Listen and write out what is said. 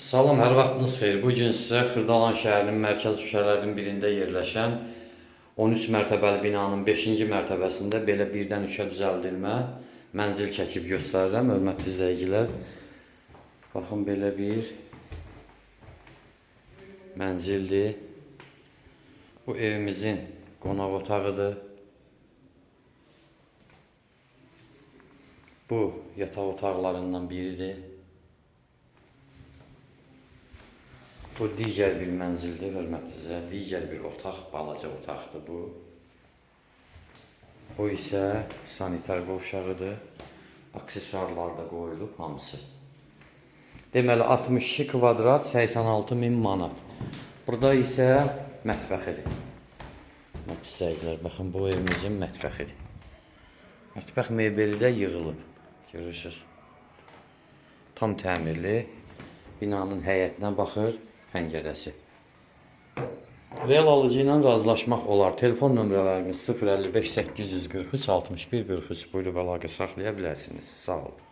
Salam, hər vaxtınız xeyir. Bugün sizə Xırdalan şəhərinin mərkəz küçələrinin birində yerləşən 13 mərtəbəli binanın 5-ci mərtəbəsində belə birdən üçə düzəldilmə mənzil çəkib göstərirəm, hörmətli izləyicilər. Baxın, belə bir mənzildir. Bu evimizin qonaq otağıdır. Bu yataq otaqlarından biridir. Bu digər bir mənzildir, hörmətli, digər bir otaq, balaca otaqdır bu. Bu isə sanitar qovşağıdır. Aksesuarlar da qoyulub hamısı. Deməli 62 kvadrat 86.000 manat. Burada isə mətbəxidir. İstəyicilər, baxın, bu evimizin mətbəxidir. Mətbəx mebeli də yığılıb, görürsünüz. Tam təmirli, binanın həyətinə baxır, pəncərəsi. Real alıcı ilə razılaşmaq olar. Telefon nömrələrimiz 055 843 61 43. Buyurub əlaqə saxlaya bilərsiniz. Sağ olun.